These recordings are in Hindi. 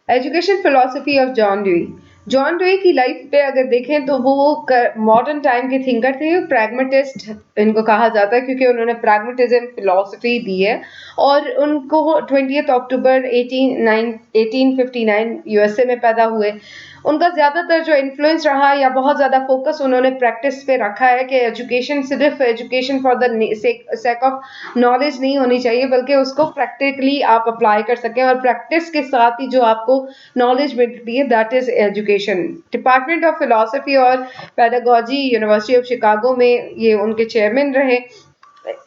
Education philosophy of John dewy. John dewy की लाइफ पे अगर देखें तो वो मॉडर्न टाइम के थिंकर थे, प्रैग्मेटिस्ट इनको कहा जाता है क्योंकि उन्होंने प्रैग्मेटिज्म फिलॉसफी दी है। और उनको 20 अक्टूबर 1859 यूएसए में पैदा हुए। उनका ज्यादातर जो इन्फ्लुएंस रहा या बहुत ज्यादा फोकस उन्होंने प्रैक्टिस पे रखा है कि एजुकेशन सिर्फ education for the sake of knowledge नहीं होनी चाहिए, बल्कि उसको प्रैक्टिकली आप अप्लाई कर सकें और प्रैक्टिस के साथ ही जो आपको नॉलेज मिलती है that is education. Department of philosophy और पेडागोजी, यूनिवर्सिटी ऑफ शिकागो में ये उनके चेयरमैन रहे।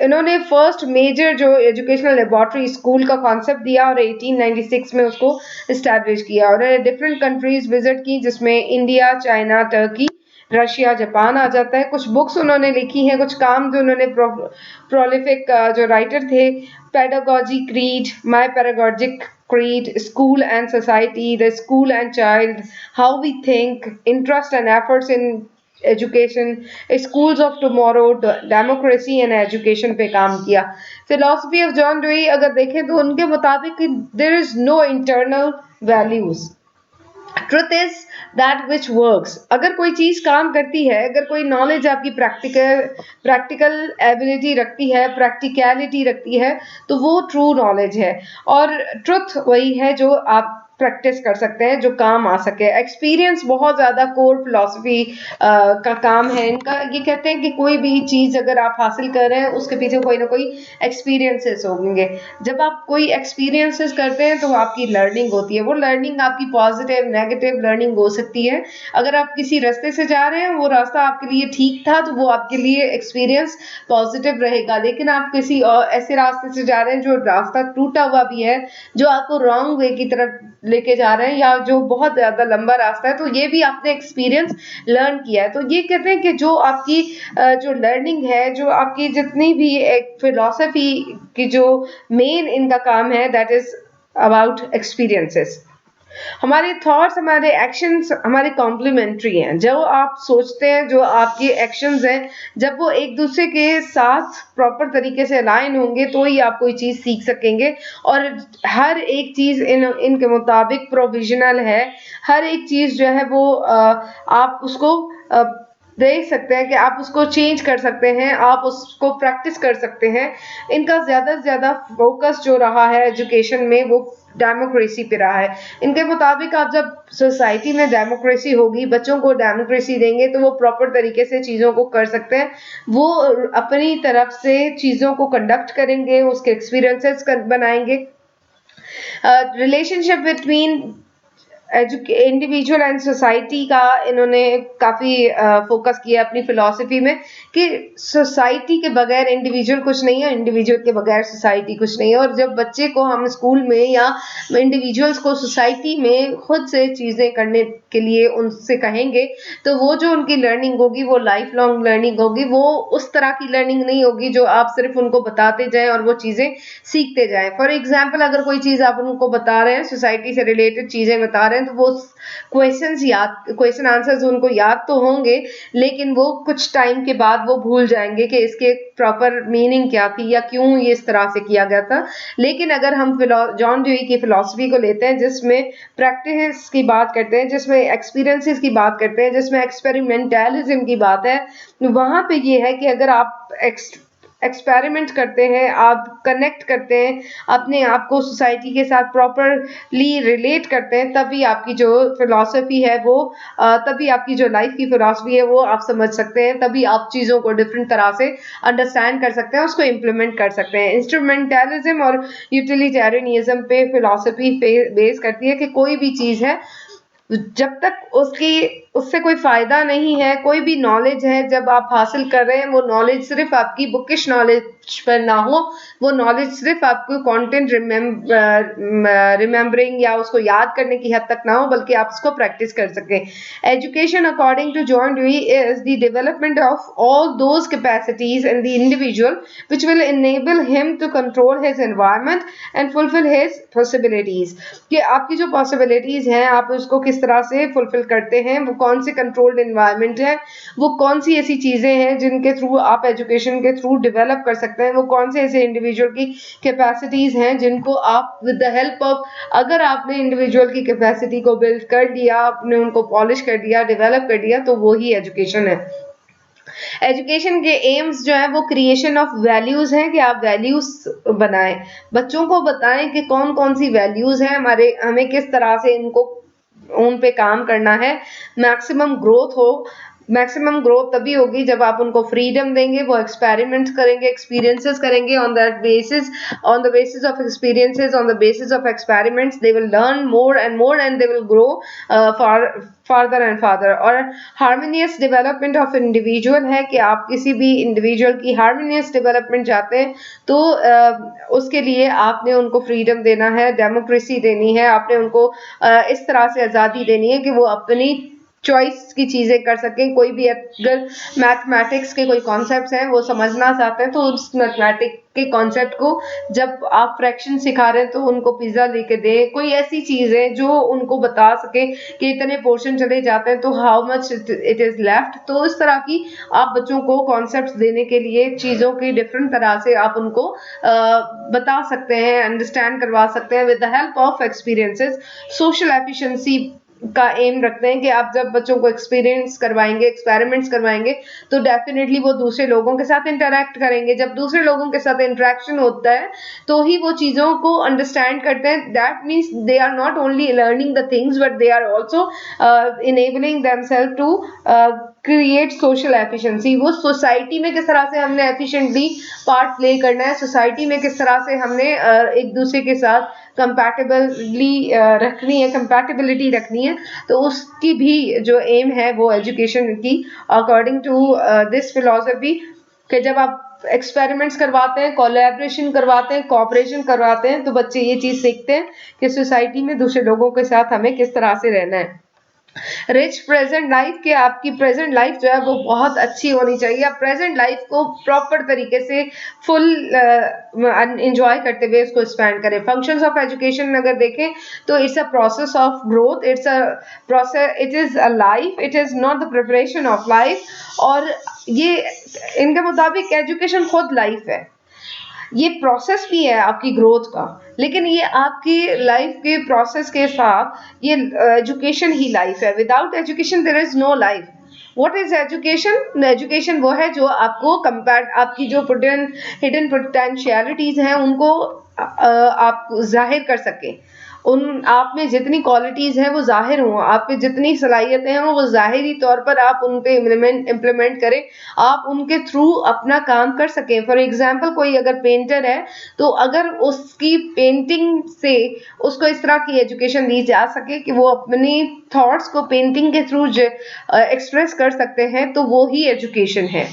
इन्होंने फर्स्ट मेजर जो एजुकेशनल लेबोरेटरी स्कूल का कॉन्सेप्ट दिया और 1896 में उसको इस्टेब्लिश किया। और उन्होंने डिफरेंट कंट्रीज विजिट की जिसमें India, China, Turkey, Russia, Japan आ जाता है। कुछ बुक्स उन्होंने लिखी हैं, कुछ काम जो उन्होंने प्रोलिफिक जो राइटर थे, pedagogy creed, my pedagogic creed, school and society, the school and child, how we think, interest and efforts in education, schools of tomorrow, democracy and education पे काम किया। फिलोसफी ऑफ जॉन ड्यूई अगर देखें तो उनके मुताबिक there is no internal values, truth is that which works. अगर कोई चीज काम करती है, अगर कोई नॉलेज आपकी प्रैक्टिकल एबिलिटी रखती है, प्रैक्टिकलिटी रखती है, तो वो ट्रू नॉलेज है। और ट्रुथ वही है जो आप प्रैक्टिस कर सकते हैं, जो काम आ सके। एक्सपीरियंस बहुत ज्यादा कोर फिलोसफी का काम है इनका। ये कहते हैं कि कोई भी चीज अगर आप हासिल कर रहे हैं उसके पीछे कोई ना कोई एक्सपीरियंसेस होंगे। जब आप कोई एक्सपीरियंसेस करते हैं तो आपकी लर्निंग होती है। वो लर्निंग आपकी पॉजिटिव नेगेटिव लर्निंग हो सकती है। अगर आप किसी रास्ते से जा रहे हैं, वो रास्ता आपके लिए ठीक था, तो वो आपके लिए एक्सपीरियंस पॉजिटिव रहेगा। लेकिन आप किसी ऐसे रास्ते से जा रहे हैं जो रास्ता टूटा हुआ भी है, जो आपको रॉन्ग वे की तरफ लेके जा रहे हैं, या जो बहुत ज्यादा लंबा रास्ता है, तो ये भी आपने एक्सपीरियंस लर्न किया है। तो ये कहते हैं कि जो आपकी जो लर्निंग है, जो आपकी जितनी भी एक फिलोसफी की जो मेन इनका काम है, दैट इज अबाउट एक्सपीरियंसेस। हमारे थॉट्स, हमारे एक्शंस हमारे कॉम्प्लीमेंट्री हैं। जो आप सोचते हैं, जो आपके एक्शंस हैं, जब वो एक दूसरे के साथ प्रॉपर तरीके से अलाइन होंगे तो ही आप कोई चीज सीख सकेंगे। और हर एक चीज इनके मुताबिक प्रोविजनल है। हर एक चीज जो है वो आप उसको देख सकते हैं कि आप उसको चेंज कर सकते हैं, आप उसको प्रैक्टिस कर सकते हैं। इनका ज्यादा से ज्यादा फोकस जो रहा है एजुकेशन में वो डेमोक्रेसी पे रहा है। इनके मुताबिक आप जब सोसाइटी में डेमोक्रेसी होगी, बच्चों को डेमोक्रेसी देंगे, तो वो प्रॉपर तरीके से चीजों को कर सकते हैं। वो अपनी तरफ से चीजों को कंडक्ट करेंगे, उसके एक्सपीरियंसेस बनाएंगे। Relationship between individual and society का इन्होंने काफी फोकस किया अपनी फिलॉसफी में कि सोसाइटी के बगैर इंडिविजुअल कुछ नहीं है, इंडिविजुअल के बगैर सोसाइटी कुछ नहीं है। और जब बच्चे को हम स्कूल में या इंडिविजुअल्स को सोसाइटी में खुद से चीजें करने के लिए उनसे कहेंगे, तो वो जो उनकी लर्निंग होगी वो लाइफ लॉन्ग लर्निंग होगी। वो उस तरह की लर्निंग नहीं होगी जो आप सिर्फ उनको बताते जाएं और वो चीजें सीखते जाएं। फॉर एग्जाम्पल, अगर कोई चीज आप उनको बता रहे हैं, सोसाइटी से रिलेटेड चीजें बता रहे हैं, तो वो क्वेश्चन आंसर्स उनको याद तो होंगे, लेकिन वो कुछ टाइम के बाद वो भूल जाएंगे कि इसके प्रॉपर मीनिंग क्या थी या क्यों ये इस तरह से किया गया था। लेकिन अगर हम जॉन ड्यूई की फिलॉसफी को लेते हैं, जिसमें प्रैक्टिस की बात करते हैं, जिसमें एक्सपीरियंसेस की बात करते हैं, जिसमें एक्सपेरिमेंटलिज्म की बात है, वहां पे ये है कि अगर आप एक्सपेरिमेंट करते हैं, आप कनेक्ट करते हैं, अपने आप को सोसाइटी के साथ प्रॉपरली रिलेट करते हैं, तभी आपकी जो फिलॉसफी है वो तभी आपकी जो लाइफ की फिलॉसफी है वो आप समझ सकते हैं। तभी आप चीज़ों को डिफरेंट तरह से अंडरस्टैंड कर सकते हैं, उसको इम्प्लीमेंट कर सकते हैं। इंस्ट्रूमेंटलिज्म और यूटिलिटेरियनिज्म पे फिलॉसफी बेस करती है कि कोई भी चीज़ है, जब तक उससे कोई फायदा नहीं है, कोई भी नॉलेज है जब आप हासिल कर रहे हैं, वो नॉलेज सिर्फ आपकी बुकिश नॉलेज पर ना हो, वो नॉलेज सिर्फ आपको कंटेंट रिमेम्बरिंग या उसको याद करने की हद तक ना हो, बल्कि आप उसको प्रैक्टिस कर सकें। Education according to John Dewey is the development of all those capacities in the individual which will enable him to control his environment and fulfill his possibilities। कि आपकी जो पॉसिबिलिटीज हैं आप उसको किस तरह से फुलफिल करते हैं, वो कौन से कंट्रोल्ड एनवायरनमेंट है, वो कौन सी ऐसी चीजें हैं जिनके थ्रू आप एजुकेशन के थ्रू डेवलप कर सकते सकते हैं, वो कौन से ऐसे इंडिविजुअल की कैपेसिटीज हैं जिनको आप विद द हेल्प ऑफ, अगर आपने इंडिविजुअल की कैपेसिटी को बिल्ड कर दिया, आपने उनको पॉलिश कर दिया, डेवलप कर दिया, तो वो ही एजुकेशन है। एजुकेशन के एम्स जो है वो क्रिएशन ऑफ वैल्यूज हैं कि आप वैल्यूज बनाएं, बच्चों को बताएं कि कौन कौन सी वैल्यूज हैं हमारे, हमें किस तरह से इनको उन पे काम करना है। मैक्सिमम ग्रोथ हो, मैक्सिमम ग्रोथ तभी होगी जब आप उनको फ्रीडम देंगे, वो एक्सपेरिमेंट्स करेंगे, एक्सपीरियंसेस करेंगे, on that basis, on the basis of experiences, on the basis of experiments they will learn more and they will grow farther and farther। और हार्मोनियस डेवलपमेंट ऑफ इंडिविजुअल है कि आप किसी भी इंडिविजुअल की हार्मोनियस डेवलपमेंट चाहते हैं तो उसके लिए आपने उनको फ्रीडम देना है, डेमोक्रेसी देनी है, आपने उनको इस तरह से आज़ादी देनी है कि वो अपनी चॉइस की चीजें कर सकें। कोई भी अगर मैथमेटिक्स के कोई कॉन्सेप्ट्स हैं वो समझना चाहते हैं तो उस मैथमेटिक्स के कॉन्सेप्ट को, जब आप फ्रैक्शन सिखा रहे हैं तो उनको पिज्जा लेके दें, कोई ऐसी चीज है जो उनको बता सके कि इतने पोर्शन चले जाते हैं तो how much it is left. तो इस तरह की आप बच्चों को कॉन्सेप्ट्स देने के लिए चीजों की डिफरेंट तरह से आप उनको बता सकते हैं, अंडरस्टैंड करवा सकते हैं with the help of experiences. Social efficiency का एम रखते हैं कि आप जब बच्चों को एक्सपीरियंस करवाएंगे, एक्सपेरिमेंट्स करवाएंगे, तो डेफिनेटली वो दूसरे लोगों के साथ इंटरेक्ट करेंगे। जब दूसरे लोगों के साथ इंटरेक्शन होता है तो ही वो चीज़ों को अंडरस्टैंड करते हैं। That means they are not only learning the things but they are also enabling themselves to create social efficiency. वो सोसाइटी में किस तरह से हमने एफिशिएंटली पार्ट प्ले करना है, सोसाइटी में किस तरह से हमने एक दूसरे के साथ कंपैटिबली रखनी है, कंपैटिबिलिटी रखनी है, तो उसकी भी जो एम है वो एजुकेशन की अकॉर्डिंग टू दिस फिलॉसफी, कि जब आप एक्सपेरिमेंट्स करवाते हैं, कोलैबोरेशन करवाते हैं, कोऑपरेशन करवाते हैं, तो बच्चे ये चीज सीखते हैं कि सोसाइटी में दूसरे लोगों के साथ हमें किस तरह से रहना है। रिच प्रेजेंट लाइफ, के आपकी प्रेजेंट लाइफ जो है वो बहुत अच्छी होनी चाहिए। आप प्रेजेंट लाइफ को प्रॉपर तरीके से फुल एंजॉय करते हुए उसको स्पेंड करें। फंक्शंस ऑफ एजुकेशन अगर देखें तो it's a process of growth, it's a process, it is a life, it is not the preparation of life. और ये इनके मुताबिक एजुकेशन खुद लाइफ है, ये प्रोसेस भी है आपकी ग्रोथ का, लेकिन ये आपकी लाइफ के प्रोसेस के साथ ये एजुकेशन ही लाइफ है। Without education there is no life. What is education? Education वो है जो आपको आपकी जो हिडन पोटेंशियलिटीज हैं उनको आप जाहिर कर सके, उन आप में जितनी क्वालिटीज हैं वो जाहिर हों, आप में जितनी सलाहियतें हैं वो ज़ाहिरी तौर पर आप उन पे इम्प्लीमेंट करें, आप उनके थ्रू अपना काम कर सकें। फॉर एग्जांपल कोई अगर पेंटर है तो अगर उसकी पेंटिंग से उसको इस तरह की एजुकेशन दी जा सके कि वो अपनी थॉट्स को पेंटिंग के थ्रू एक्सप्रेस कर सकते हैं, तो वो ही एजुकेशन है।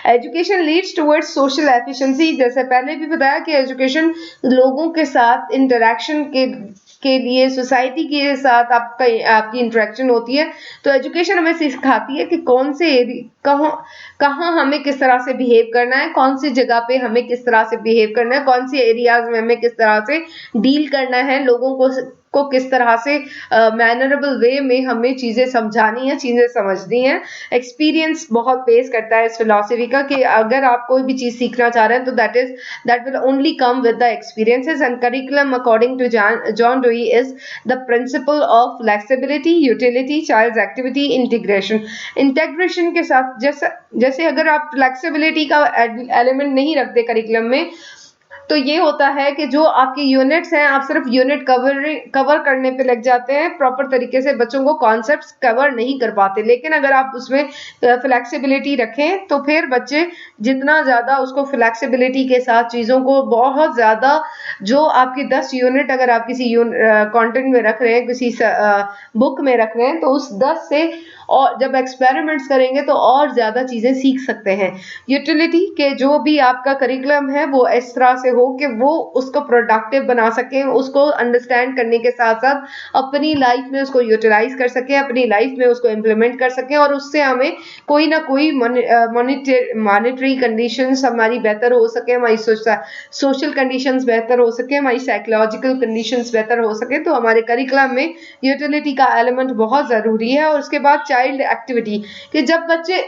Education leads towards social efficiency, जैसे पहले भी बताया कि एजुकेशन लोगों के साथ इंटरेक्शन के लिए, सोसाइटी के साथ आपकी इंटरेक्शन होती है, तो एजुकेशन हमें सिखाती है कि कौन से कहाँ हमें किस तरह से बिहेव करना है, कौन सी जगह पे हमें किस तरह से बिहेव करना है, कौन से एरियाज में हमें किस तरह से डील करना है, लोगों को किस तरह से मैनरेबल वे में हमें चीज़ें समझानी है, चीज़ें समझनी है। एक्सपीरियंस बहुत बेस करता है इस फिलॉसफी का कि अगर आप कोई भी चीज़ सीखना चाह रहे हैं तो that will only come with the experiences. And curriculum according to John Dewey is the principle of flexibility, utility, child's activity, integration के साथ। जैसे अगर आप फ्लेक्सिबिलिटी का एलिमेंट नहीं रखते करिकुलम में, तो ये होता है कि जो आपकी यूनिट्स हैं आप सिर्फ यूनिट कवर करने पे लग जाते हैं, प्रॉपर तरीके से बच्चों को कॉन्सेप्ट्स कवर नहीं कर पाते। लेकिन अगर आप उसमें फ्लेक्सिबिलिटी रखें तो फिर बच्चे जितना ज़्यादा उसको फ्लेक्सिबिलिटी के साथ चीज़ों को बहुत ज़्यादा, जो आपकी 10 यूनिट अगर आप किसी कंटेंट में रख रहे हैं, किसी बुक में रख रहे हैं, तो उस 10 से और जब एक्सपेरिमेंट्स करेंगे तो और ज़्यादा चीज़ें सीख सकते हैं। यूटिलिटी के जो भी आपका करिकुलम है वो इस तरह से हो कि वो उसको प्रोडक्टिव बना सकें, उसको अंडरस्टैंड करने के साथ साथ अपनी लाइफ में उसको यूटिलाइज कर सकें, अपनी लाइफ में उसको इम्प्लीमेंट कर सकें, और उससे हमें कोई ना कोई मॉनिटरी कंडीशंस हमारी बेहतर हो सके, हमारी सोशल कंडीशंस बेहतर हो सके, हमारी साइकोलॉजिकल कंडीशंस बेहतर हो सके। तो हमारे करिकुलम में यूटिलिटी का एलिमेंट बहुत ज़रूरी है। और उसके बाद चाइल्ड एक्टिविटी, कि जब बच्चे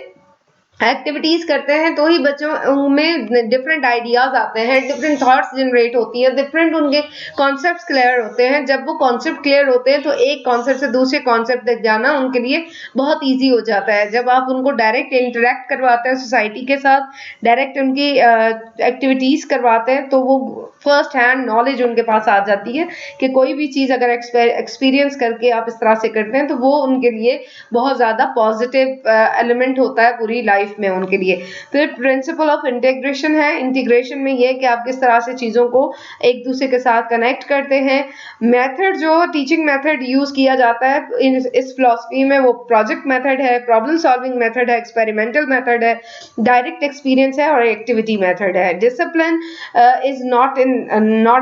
एक्टिविटीज करते हैं तो ही बच्चों में डिफरेंट आइडियाज आते हैं, डिफरेंट थॉट्स जनरेट होती है, डिफरेंट उनके कॉन्सेप्ट्स क्लियर होते हैं। जब वो कॉन्सेप्ट क्लियर होते हैं तो एक कॉन्सेप्ट से दूसरे कॉन्सेप्ट तक जाना उनके लिए बहुत इजी हो जाता है। जब आप उनको डायरेक्ट इंटरेक्ट करवाते हैं सोसाइटी के साथ, डायरेक्ट उनकी एक्टिविटीज करवाते हैं, तो वो फर्स्ट हैंड नॉलेज उनके पास आ जाती है कि कोई भी चीज़ अगर एक्सपीरियंस करके आप इस तरह से करते हैं तो वो उनके लिए बहुत ज़्यादा पॉजिटिव एलिमेंट होता है पूरी लाइफ में उनके लिए। फिर प्रिंसिपल ऑफ इंटीग्रेशन है। इंटीग्रेशन में ये कि आप किस तरह से चीज़ों को एक दूसरे के साथ कनेक्ट करते हैं। मेथड जो टीचिंग मेथड यूज़ किया जाता है इस फिलॉसफी में, वो प्रोजेक्ट मेथड है, प्रॉब्लम सॉल्विंग मेथड है, एक्सपेरिमेंटल मेथड है, डायरेक्ट एक्सपीरियंस है और एक्टिविटी मेथड है। Discipline is not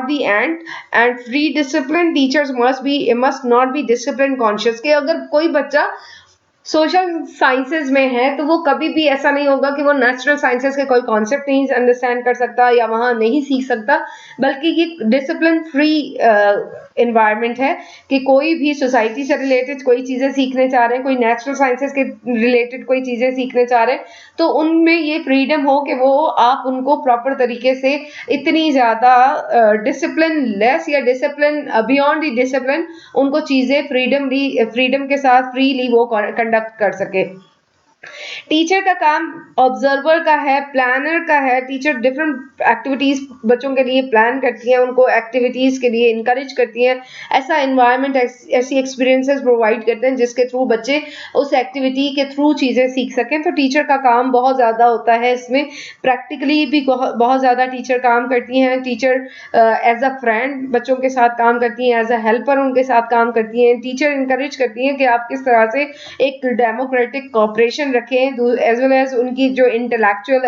the end free discipline teachers must not be discipline conscious. कि अगर कोई बच्चा सोशल साइंसेज में है तो वो कभी भी ऐसा नहीं होगा कि वो नेचुरल साइंसेज के कोई कॉन्सेप्ट नहीं अंडरस्टैंड कर सकता या वहाँ नहीं सीख सकता, बल्कि ये डिसिप्लिन फ्री इन्वायरमेंट है कि कोई भी सोसाइटी से रिलेटेड कोई चीज़ें सीखने चाह रहे हैं, कोई नेचुरल साइंसेज के रिलेटेड कोई चीज़ें सीखने चाह रहे हैं, तो उनमें ये फ्रीडम हो कि वो आप उनको प्रॉपर तरीके से इतनी ज़्यादा डिसिप्लिन लेस या डिसिप्लिन बियॉन्ड द डिसिप्लिन उनको चीज़ें फ्रीडम के साथ फ्रीली वो कंडक्ट कर सके। टीचर का काम ऑब्जर्वर का है, प्लानर का है। टीचर डिफरेंट एक्टिविटीज बच्चों के लिए प्लान करती हैं, उनको एक्टिविटीज के लिए इनकरेज करती हैं, ऐसा एनवायरनमेंट ऐसी एक्सपीरियंसेस प्रोवाइड करते हैं जिसके थ्रू बच्चे उस एक्टिविटी के थ्रू चीज़ें सीख सकें। तो टीचर का काम बहुत ज़्यादा होता है इसमें, प्रैक्टिकली भी बहुत ज़्यादा टीचर काम करती हैं। टीचर एज अ फ्रेंड बच्चों के साथ काम करती हैं, एज अ हेल्पर उनके साथ काम करती हैं। टीचर इंकरेज करती हैं कि आप किस तरह से एक डेमोक्रेटिक कॉपरेशन रखें, एज वेल एज उनकी जो इंटेलेक्चुअल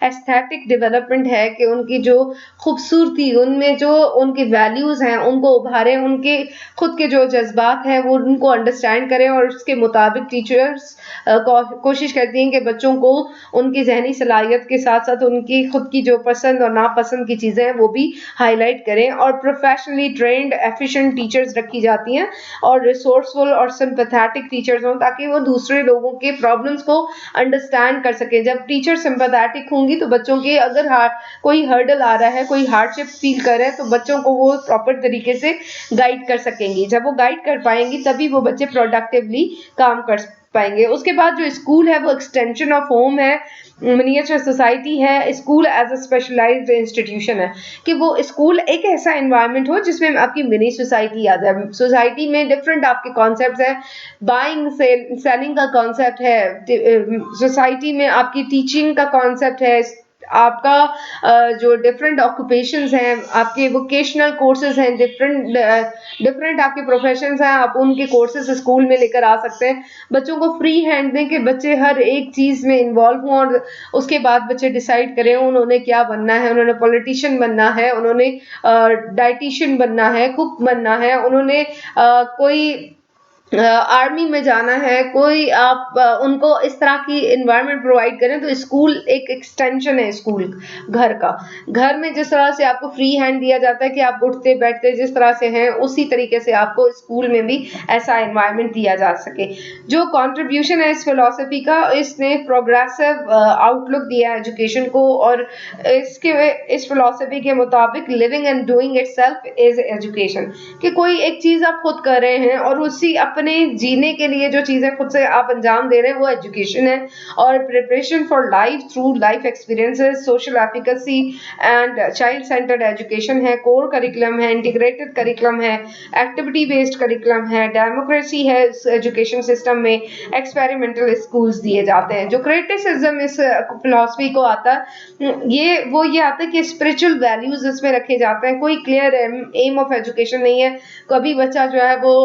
एस्थेटिक डेवलपमेंट है कि उनकी जो खूबसूरती, उनमें जो उनकी वैल्यूज हैं उनको उभारें, उनके खुद के जो जज्बात हैं वो उनको अंडरस्टैंड करें और उसके मुताबिक टीचर्स कोशिश करती हैं कि बच्चों को उनकी जहनी सलाहियत के साथ साथ उनकी खुद की जो पसंद और नापसंद की चीज़ें हैं वो भी हाईलाइट करें। और प्रोफेशनली ट्रेंड एफिशिएंट टीचर्स रखी जाती हैं और रिसोर्सफुल और सिंपैथेटिक टीचर्स हों ताकि वो दूसरे लोगों के प्रॉब्लम्स को अंडरस्टैंड कर सके। जब टीचर सिंपैथेटिक होंगी तो बच्चों के अगर कोई हर्डल आ रहा है, कोई हार्डशिप फील कर रहे हैं, तो बच्चों को वो प्रॉपर तरीके से गाइड कर सकेंगी। जब वो गाइड कर पाएंगी तभी वो बच्चे प्रोडक्टिवली काम कर पाएंगे। उसके बाद जो स्कूल है वो एक्सटेंशन ऑफ होम है, मिनिएचर सोसाइटी है। School as a specialised institution है कि वो स्कूल एक ऐसा एनवायरनमेंट हो जिसमें आपकी मिनी सोसाइटी आ जाए। सोसाइटी में डिफरेंट आपके कॉन्सेप्ट्स हैं, बाइंग सेलिंग का कॉन्सेप्ट है, सोसाइटी में आपकी टीचिंग का कॉन्सेप्ट है, आपका जो डिफरेंट ऑक्यूपेशंस हैं, आपके वोकेशनल कोर्सेज हैं, डिफरेंट आपके प्रोफेशंस हैं, आप उनके कोर्सेज स्कूल में लेकर आ सकते हैं। बच्चों को फ्री हैंड दें कि बच्चे हर एक चीज़ में इन्वॉल्व हों और उसके बाद बच्चे डिसाइड करें उन्होंने क्या बनना है। उन्होंने पॉलिटिशियन बनना है, उन्होंने डाइटिशियन बनना है, कुक बनना है, उन्होंने कोई आर्मी में जाना है, कोई आप उनको इस तरह की इन्वायरमेंट प्रोवाइड करें। तो स्कूल एक एक्सटेंशन है स्कूल घर का। घर में जिस तरह से आपको फ्री हैंड दिया जाता है कि आप उठते बैठते जिस तरह से हैं, उसी तरीके से आपको स्कूल में भी ऐसा एनवायरनमेंट दिया जा सके। जो कंट्रीब्यूशन है इस फिलॉसफी का, इसने प्रोग्रेसिव आउटलुक दिया है एजुकेशन को और इस फिलॉसफी के मुताबिक living and doing itself is education. कि कोई एक चीज़ आप खुद कर रहे हैं और उसी अपने जीने के लिए जो चीज़ें खुद से आप अंजाम दे रहे हैं वो एजुकेशन है। और preparation for life through life experiences, social efficacy and child centred education है, कोर करिकुलम है, इंटीग्रेटेड करिकुलम है, एक्टिविटी बेस्ड करिकुलम है, डेमोक्रेसी है एजुकेशन सिस्टम में, एक्सपेरिमेंटल स्कूल्स दिए जाते हैं। जो क्रिटिसिज्म इस फिलॉसफी को आता है ये आता है कि स्पिरिचुअल वैल्यूज इसमें रखे जाते हैं। कोई क्लियर एम ऑफ एजुकेशन नहीं है। कभी बच्चा जो है वो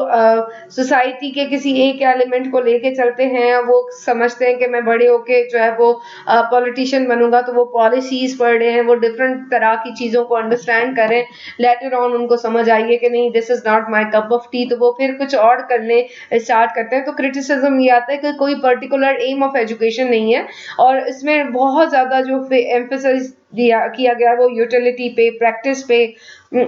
सोसाइटी के किसी एक एलिमेंट को लेके चलते हैं, वो समझते हैं कि मैं बड़े होके जो है वो पॉलिटिशियन बनूंगा, तो वो पॉलिसीज पढ़ रहे हैं, वो डिफरेंट तरह की चीज़ों को अंडरस्टैंड करें, लेटर ऑन उनको समझ आइए कि नहीं this is not my cup of T, तो वो फिर कुछ और करने स्टार्ट करते हैं। तो क्रिटिसिज्म ये आता है कि कोई पर्टिकुलर एम ऑफ एजुकेशन नहीं है और इसमें बहुत ज़्यादा जो एम्फेसिस दिया किया गया वो यूटिलिटी पे, प्रैक्टिस पे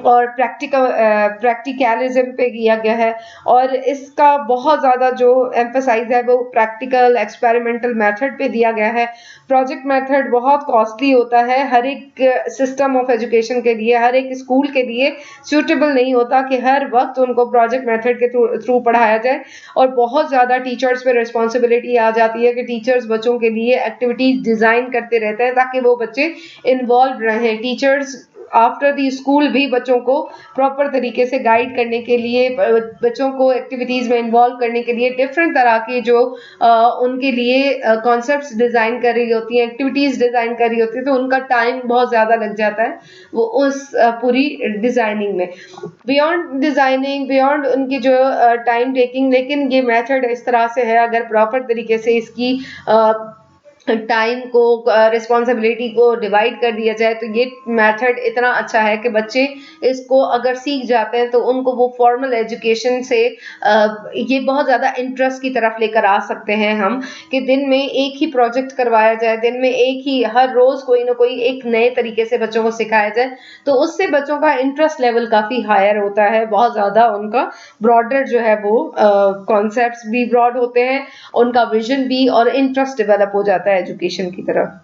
और प्रैक्टिकलिज्म पे किया गया है। और इसका बहुत ज़्यादा जो एम्फसाइज़ है वो प्रैक्टिकल एक्सपेरिमेंटल मेथड पे दिया गया है। प्रोजेक्ट मेथड बहुत कॉस्टली होता है, हर एक सिस्टम ऑफ एजुकेशन के लिए, हर एक स्कूल के लिए सूटेबल नहीं होता कि हर वक्त उनको प्रोजेक्ट मेथड के थ्रू पढ़ाया जाए। और बहुत ज़्यादा टीचर्स पे रिस्पॉन्सिबिलिटी आ जाती है कि टीचर्स बच्चों के लिए एक्टिविटीज डिज़ाइन करते रहते हैं ताकि वो बच्चे इन्वॉल्व रहें। टीचर्स आफ्टर दी स्कूल भी बच्चों को प्रॉपर तरीके से गाइड करने के लिए, बच्चों को एक्टिविटीज में इन्वॉल्व करने के लिए डिफरेंट तरह की जो उनके लिए कॉन्सेप्ट्स डिजाइन कर रही होती हैं, एक्टिविटीज डिजाइन कर रही होती है, तो उनका टाइम बहुत ज्यादा लग जाता है वो उस पूरी डिजाइनिंग में। बियॉन्ड डिजाइनिंग, बियॉन्ड उनकी जो टाइम टेकिंग, लेकिन ये मेथड इस तरह से है, अगर प्रॉपर तरीके से इसकी टाइम को, रिस्पॉन्सिबिलिटी को डिवाइड कर दिया जाए तो ये मेथड इतना अच्छा है कि बच्चे इसको अगर सीख जाते हैं तो उनको वो फॉर्मल एजुकेशन से ये बहुत ज़्यादा इंटरेस्ट की तरफ लेकर आ सकते हैं हम, कि दिन में एक ही प्रोजेक्ट करवाया जाए, दिन में एक ही, हर रोज़ कोई ना कोई एक नए तरीके से बच्चों को सिखाया जाए, तो उससे बच्चों का इंटरेस्ट लेवल काफ़ी हायर होता है, बहुत ज़्यादा उनका ब्रॉडर जो है वो कॉन्सेप्ट्स भी ब्रॉड होते हैं, उनका विजन भी और इंटरेस्ट डेवलप हो जाता है एजुकेशन की तरफ।